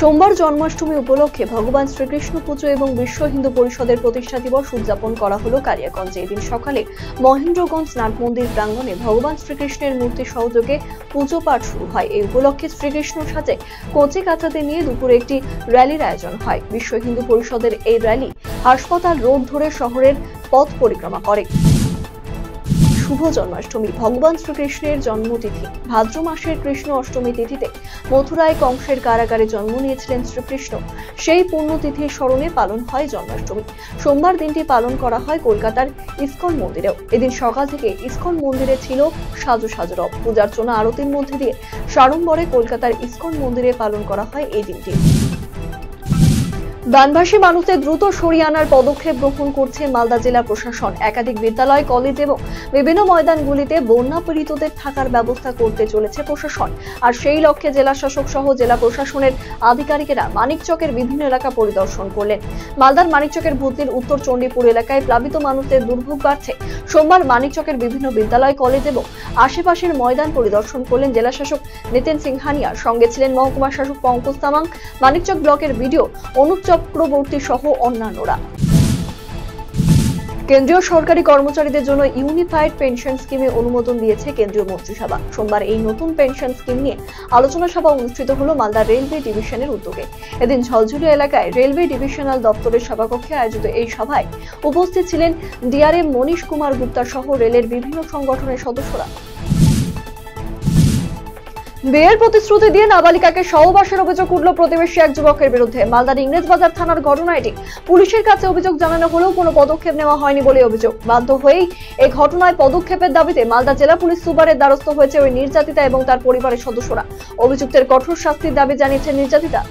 সোমবার জন্মাষ্টমী উপলক্ষে ভগবান শ্রীকৃষ্ণ পুজো এবং বিশ্ব হিন্দু পরিষদের প্রতিষ্ঠা দিবস উদযাপন করা হলো কালিয়াগঞ্জে। এদিন সকালে মহেন্দ্রগঞ্জ নাট মন্দির প্রাঙ্গণে ভগবান শ্রীকৃষ্ণের মূর্তি সহযোগে পুজো পাঠ শুরু হয়। এই উপলক্ষে শ্রীকৃষ্ণ সাজে কচি কাঁচাদের নিয়ে দুপুরে একটি র্যালির আয়োজন হয়। বিশ্ব হিন্দু পরিষদের এই র্যালি হাসপাতাল রোড ধরে শহরের পথ পরিক্রমা করে। শুভ জন্মাষ্টমী। ভগবান শ্রীকৃষ্ণের জন্মতিথি ভাদ্র মাসের কৃষ্ণ অষ্টমী তিথিতে মথুরায় কংসের কারাগারে জন্ম নিয়েছিলেন শ্রীকৃষ্ণ। সেই পুণ্যতিথির স্মরণে পালন হয় জন্মাষ্টমী। সোমবার দিনটি পালন করা হয় কলকাতার ইসকন মন্দিরেও। এদিন সকাল থেকে ইসকন মন্দিরে ছিল সাজো সাজো রব। পূজার্চনা আরতির মধ্যে দিয়ে সাড়ম্বরে কলকাতার ইসকন মন্দিরে পালন করা হয় এই দিনটি। বানভাসী মানুষদের দ্রুত সরিয়ে আনার পদক্ষেপ গ্রহণ করছে মালদা জেলা প্রশাসন। একাধিক বিদ্যালয়, কলেজ এবং বিভিন্ন ময়দানগুলিতে বন্যা পীড়িতদের থাকার ব্যবস্থা করতে চলেছে প্রশাসন। আর সেই লক্ষ্যে জেলা শাসক সহ জেলা প্রশাসনের আধিকারিকেরা মানিকচকের বিভিন্ন এলাকা পরিদর্শন করলেন। মালদার মানিকচকের ভূতনির উত্তর চণ্ডীপুর এলাকায় প্লাবিত মানুষদের দুর্ভোগ বাড়ছে। সোমবার মানিকচকের বিভিন্ন বিদ্যালয়, কলেজ এবং আশেপাশের ময়দান পরিদর্শন করলেন জেলা শাসক নিতিন সিংহানিয়া। সঙ্গে ছিলেন মহকুমা শাসক পঙ্কজ তামাং, মানিকচক ব্লকের বিডিও অনুপ চক্রবর্তী সহ অন্যান্যরা। কেন্দ্রীয় সরকারি কর্মচারীদের জন্য ইউনিফাইড পেনশন স্কিমে অনুমোদন দিয়েছে কেন্দ্রীয় মন্ত্রিসভা। সোমবার এই নতুন পেনশন স্কিম নিয়ে আলোচনা সভা অনুষ্ঠিত হলো মালদা রেলওয়ে ডিভিশনের উদ্যোগে। এদিন ঝলঝুলিয়া এলাকায় রেলওয়ে ডিভিশনাল দপ্তরের সভাকক্ষে আয়োজিত এই সভায় উপস্থিত ছিলেন ডিআরএম মনীশ কুমার গুপ্তা সহ রেলের বিভিন্ন সংগঠনের সদস্যরা। বিয়ের প্রতিশ্রুতি দিয়ে নাবালিকাকে সহবাসের অভিযোগ উঠল প্রতিবেশী এক যুবকের বিরুদ্ধে। মালদার ইংরেজবাজার থানার ঘটনা এটি। পুলিশের কাছে অভিযোগ জানানো হলেও কোনো পদক্ষেপ নেওয়া হয়নি বলে অভিযোগ। বাধ্য হয়েই এই ঘটনায় পদক্ষেপের দাবিতে মালদা জেলা পুলিশ সুপারের দ্বারস্থ হয়েছে ওই নির্যাতিতা এবং তার পরিবারের সদস্যরা। অভিযুক্তের কঠোর শাস্তির দাবি জানিয়েছেন নির্যাতিতা।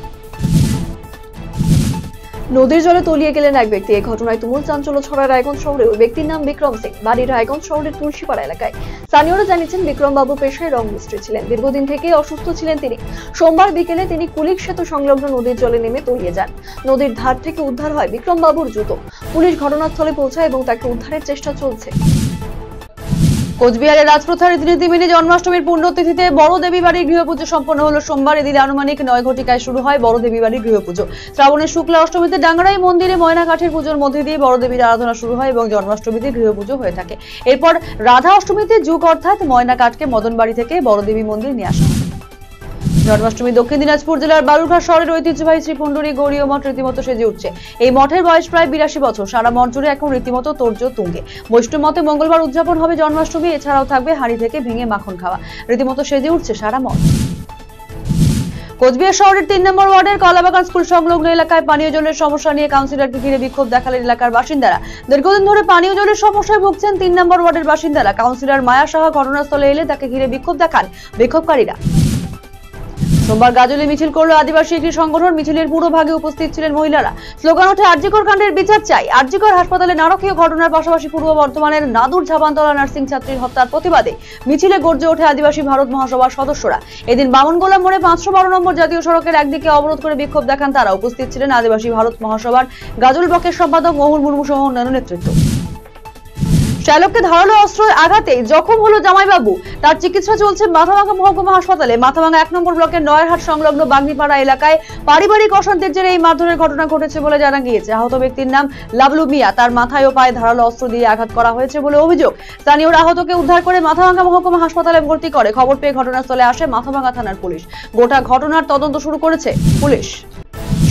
নদীর জলে তলিয়ে গেলেন এক ব্যক্তি। এই ঘটনায় তুমুল চাঞ্চল্য ছড়ায় রায়গঞ্জ শহরে। ওই ব্যক্তির নাম বিক্রম সিং, বাড়ি রায়গঞ্জ শহরের তুলসীপাড়া এলাকায়। স্থানীয়রা জানিয়েছেন বিক্রম বাবু পেশায় রং মিস্ত্রি ছিলেন। দীর্ঘদিন থেকে অসুস্থ ছিলেন তিনি। সোমবার বিকেলে তিনি কুলিক সেতু সংলগ্ন নদীর জলে নেমে তলিয়ে যান। নদীর ধার থেকে উদ্ধার হয় বিক্রম বাবুর জুতো। পুলিশ ঘটনাস্থলে পৌঁছায় এবং তাকে উদ্ধারের চেষ্টা চলছে। কোচবিহারের রাজপ্রথার রীতিনীতি মেনে জন্মাষ্টমীর পুণ্যতিথিতে বড় দেবী বাড়ির গৃহপুজো সম্পন্ন হলো সোমবার। এদিন আনুমানিক 9 ঘটিকায় শুরু হয় বড় দেবী বাড়ির গৃহপুজো। শ্রাবণের শুক্লা অষ্টমীতে ডাঙ্গারাই মন্দিরে ময়না কাঠের পুজোর মধ্যে দিয়ে বড় দেবীর আরাধনা শুরু হয় এবং জন্মাষ্টমীতে গৃহপুজো হয়ে থাকে। এরপর রাধা অষ্টমীতে যুগ অর্থাৎ ময়না কাঠকে মদন বাড়ি থেকে বড় দেবী মন্দির নিয়ে আসা হয়। জন্মাষ্টমী দক্ষিণ দিনাজপুর জেলার বালুরঘাট শহরের ঐতিহ্যবাহী শ্রীপুণ্ডরী গৌরীয় মঠ রীতিমতো সেজে উঠছে। এই মঠের বয়স প্রায় 82 বছর। সারা মঠ জুড়ে এখন রীতিমতো তোড়জোড় তুঙ্গে। বৈষ্ণব মতে মঙ্গলবার উদযাপন হবে জন্মাষ্টমী। এছাড়াও থাকবে হাঁড়ি থেকে ভেঙে মাখন খাওয়া। রীতিমতো সেজে উঠছে সারা মঠ। কোচবিহার শহরের 3 নম্বর ওয়ার্ডের কলাবাগান স্কুল সংলগ্ন এলাকায় পানীয় জলের সমস্যা নিয়ে কাউন্সিলরকে ঘিরে বিক্ষোভ দেখালেন এলাকার বাসিন্দারা। দীর্ঘদিন ধরে পানীয় জলের সমস্যায় ভুগছেন 3 নম্বর ওয়ার্ডের বাসিন্দারা। কাউন্সিলর মায়া সাহা ঘটনাস্থলে এলে তাকে ঘিরে বিক্ষোভ দেখান বিক্ষোভকারীরা। সোমবার গাজলে মিছিল করলো আদিবাসী একটি সংগঠন। মিছিলের পুরো ভাগে উপস্থিত ছিলেন মহিলারা। স্লোগান ওঠে আরজিকর কাণ্ডের বিচার চাই। আরজিকর হাসপাতালে নারকীয় ঘটনার পাশাপাশি পূর্ব বর্ধমানের নাদুর ঝাবানতলা নার্সিং ছাত্রীর হত্যার প্রতিবাদে মিছিলে গর্জে ওঠে আদিবাসী ভারত মহাসভার সদস্যরা। এদিন বামনগোলা মোড়ে 512 নম্বর জাতীয় সড়কের একদিকে অবরোধ করে বিক্ষোভ দেখান তারা। উপস্থিত ছিলেন আদিবাসী ভারত মহাসভার গাজল ব্লকের সম্পাদক মহুল মুর্মু সহ অন্যান্য নেতৃত্ব। চালককে ধারালো অস্ত্রের আঘাতে জখম হলো জামাইবাবু। তার চিকিৎসা চলছে মাথাভাঙা মহকুমা হাসপাতালে। মাথাভাঙা 1 নম্বর ব্লকের নয়ারহাট সংলগ্ন বাগনিপাড়া এলাকায় পারিবারিক অশান্তির জেরে এই মারধরের ঘটনা ঘটেছে বলে জানা গিয়েছে। আহত ব্যক্তির নাম লাবলু মিয়া। তার মাথায় ও পায়ে ধারালো অস্ত্র দিয়ে আঘাত করা হয়েছে বলে অভিযোগ। স্থানীয়রা আহতকে উদ্ধার করে মাথাভাঙা মহকুমা হাসপাতালে ভর্তি করে। খবর পেয়ে ঘটনাস্থলে আসে মাথাভাঙা থানার পুলিশ। গোটা ঘটনার তদন্ত শুরু করেছে পুলিশ।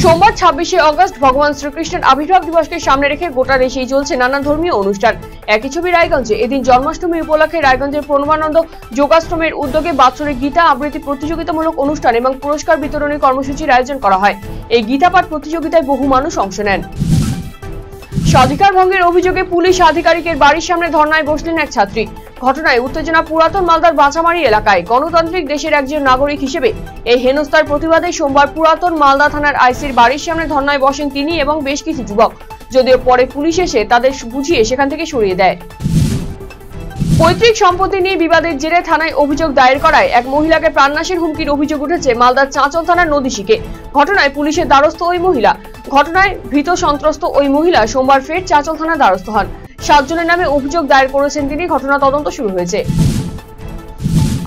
সোমবার 26শে অগস্ট ভগবান শ্রীকৃষ্ণের আবির্ভাব দিবসকে সামনে রেখে গোটা দেশেই চলছে নানা ধর্মীয় অনুষ্ঠান। একই ছবি রায়গঞ্জে। এদিন জন্মাষ্টমী উপলক্ষে রায়গঞ্জের প্রণবানন্দ যোগাশ্রমের উদ্যোগে বাৎসরিক গীতা আবৃত্তি প্রতিযোগিতামূলক অনুষ্ঠান এবং পুরস্কার বিতরণী কর্মসূচির আয়োজন করা হয়। এই গীতা পাঠ প্রতিযোগিতায় বহু মানুষ অংশ নেন। স্বাধিকার ভঙ্গের অভিযোগে পুলিশ আধিকারিকের বাড়ির সামনে ধর্নায় বসলেন এক ছাত্রী। ঘটনায় উত্তেজনা পুরাতন মালদার বাঁচামারি এলাকায়। গণতান্ত্রিক দেশের একজন নাগরিক হিসেবে এই হেনস্থার প্রতিবাদে সোমবার পুরাতন মালদা থানার আইসির বাড়ির সামনে ধর্নায় বসেন তিনি এবং বেশ কিছু যুবক। যদিও পরে পুলিশ এসে তাদের বুঝিয়ে সেখান থেকে সরিয়ে দেয়। পৈতৃক সম্পত্তি নিয়ে বিবাদের জেরে থানায় অভিযোগ দায়ের করায় এক মহিলাকে প্রাণনাশের হুমকির অভিযোগ উঠেছে মালদার চাঁচল থানার নদীশিকে। ঘটনায় পুলিশের দ্বারস্থ ওই মহিলা। ঘটনায় ভীত সন্ত্রস্ত ওই মহিলা সোমবার ফের চাঁচল থানার দ্বারস্থ হন। 7 জনের নামে অভিযোগ দায়ের করেছেন তিনি। ঘটনা তদন্ত শুরু হয়েছে।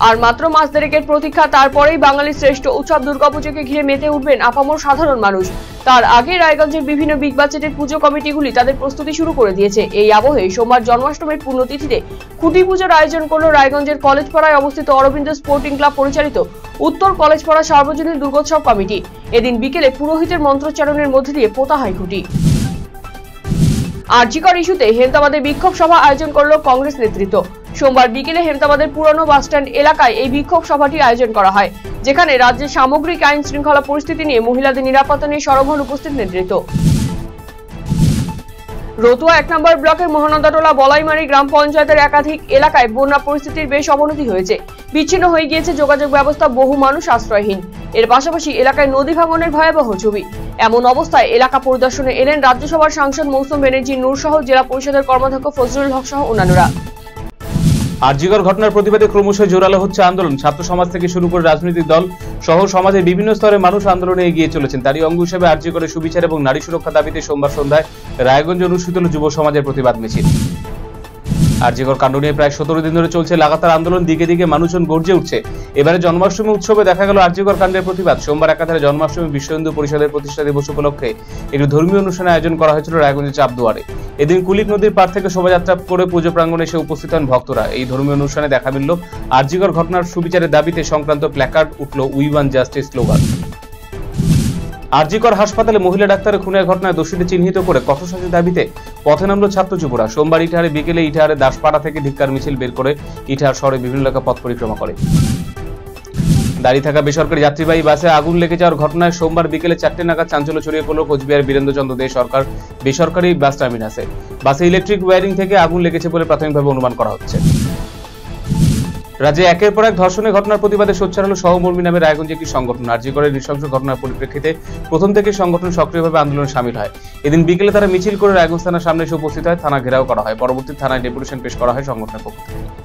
আর মাত্র মাস দেড়েকের প্রতীক্ষা, তারপরেই বাঙালির শ্রেষ্ঠ উৎসব দুর্গাপুজোকে ঘিরে মেতে উঠবেন আপামর সাধারণ মানুষ। তার আগে রায়গঞ্জের বিভিন্ন বিগ বাজেটের পুজো কমিটিগুলি তাদের প্রস্তুতি শুরু করে দিয়েছে। এই আবহে সোমবার জন্মাষ্টমীর পুণ্যতিথিতে খুঁটি পুজোর আয়োজন করল রায়গঞ্জের কলেজপাড়ায় অবস্থিত অরবিন্দ স্পোর্টিং ক্লাব পরিচালিত উত্তর কলেজপাড়া সার্বজনীন দুর্গোৎসব কমিটি। এদিন বিকেলে পুরোহিতের মন্ত্রোচ্চারণের মধ্যে দিয়ে পোতা হয় খুঁটি। আরজিকর ইস্যুতে হেমতাবাদে বিক্ষোভ সভা আয়োজন করল কংগ্রেস নেতৃত্ব। সোমবার বিকেলে হেমতাবাদের পুরানো বাসস্ট্যান্ড এলাকায় এই বিক্ষোভ সভাটি আয়োজন করা হয়, যেখানে রাজ্যের সামগ্রিক আইন শৃঙ্খলা পরিস্থিতি নিয়ে মহিলাদের নিরাপত্তা নিয়ে সরব হন উপস্থিত নেতৃত্ব। রতুয়া 1 নম্বর ব্লকের মহানন্দাটোলা বলাইমারি গ্রাম পঞ্চায়েতের একাধিক এলাকায় বন্যা পরিস্থিতির বেশ অবনতি হয়েছে। বিচ্ছিন্ন হয়ে গিয়েছে যোগাযোগ ব্যবস্থা, বহু মানুষ আশ্রয়হীন। এর পাশাপাশি এলাকায় নদী ভাঙনের ভয়াবহ ছবি। এমন অবস্থায় এলাকা পরিদর্শনে এলেন রাজ্যসভার সাংসদ মৌসুম ব্যানার্জি নূর সহ জেলা পরিষদের কর্মাধ্যক্ষ ফজলুল হক সহ অন্যান্যরা। আরজিকর ঘটনার প্রতিবাদে ক্রমশ জোরালো হচ্ছে আন্দোলন। ছাত্র সমাজ থেকে শুরু করে রাজনৈতিক দল সহ সমাজের বিভিন্ন স্তরে মানুষ আন্দোলনে এগিয়ে চলেছেন। তারই অঙ্গ হিসেবে আরজিকরের সুবিচার এবং নারী সুরক্ষা দাবিতে সোমবার সন্ধ্যায় রায়গঞ্জ অনুষ্ঠিত হল যুব সমাজের প্রতিবাদ মিছিল। আরজিকর কাণ্ড নিয়ে প্রায় 17 দিন ধরে চলছে লাগাতার আন্দোলন, দিকে দিকে মানুষজন গর্জে উঠছে। এবারে জন্মাষ্টমী উৎসবে দেখা গেল আরজিকর কাণ্ডের প্রতিবাদ। সোমবার একাধারে জন্মাষ্টমী বিশ্ব হিন্দু পরিষদের প্রতিষ্ঠা দিবস উপলক্ষে একটি ধর্মীয় অনুষ্ঠানের আয়োজন করা হয়েছিল রায়গঞ্জের চাপদুয়ারে। এদিন কুলিক নদীর পাড় থেকে শোভাযাত্রা করে পুজো প্রাঙ্গণে এসে উপস্থিত হন ভক্তরা। এই ধর্মীয় অনুষ্ঠানে দেখা মিলল আরজিকর ঘটনার সুবিচারের দাবিতে সংক্রান্ত প্ল্যাকার্ড, উঠল we want justice slogan. RG Kar হাসপাতালে মহিলা ডাক্তারের খুনের ঘটনায় দোষীদের চিহ্নিত করে কঠোর শাস্তির দাবিতে পথে নামল ছাত্র যুবরা। সোমবার ইটাহারে বিকেলে ইটাহারে দাসপাড়া থেকে ধিক্কার মিছিল বের করে ইটাহার শহরে বিভিন্ন এলাকা পথ পরিক্রমা করে। দাঁড়িয়ে থাকা বেসরকারি যাত্রীবাহী বাসে আগুন লেগে যাওয়ার ঘটনায় সোমবার বিকেলে 4টে নাগাদ চাঞ্চল্য ছড়িয়ে পড়ল কোচবিহার বীরেন্দ্রচন্দ্র দে সরকার বেসরকারি বাস টার্মিনাসে। বাসে ইলেকট্রিক ওয়্যারিং থেকে আগুন লেগেছে বলে প্রাথমিকভাবে অনুমান করা হচ্ছে। রাজ্যে একের পর এক ধর্ষণের ঘটনার প্রতিবাদে সোচ্চার হল সহমর্মী নামে রায়গঞ্জে একটি সংগঠন। আরজিকরের নৃশংস ঘটনার পরিপ্রেক্ষিতে প্রথম থেকে সংগঠন সক্রিয়ভাবে আন্দোলনে সামিল হয়। এদিন বিকেলে তারা মিছিল করে রায়গঞ্জ থানার সামনে এসে উপস্থিত হয়। থানা ঘেরাও করা হয়। পরবর্তী থানায় ডেপুটেশন পেশ করা হয় সংগঠনের পক্ষ থেকে।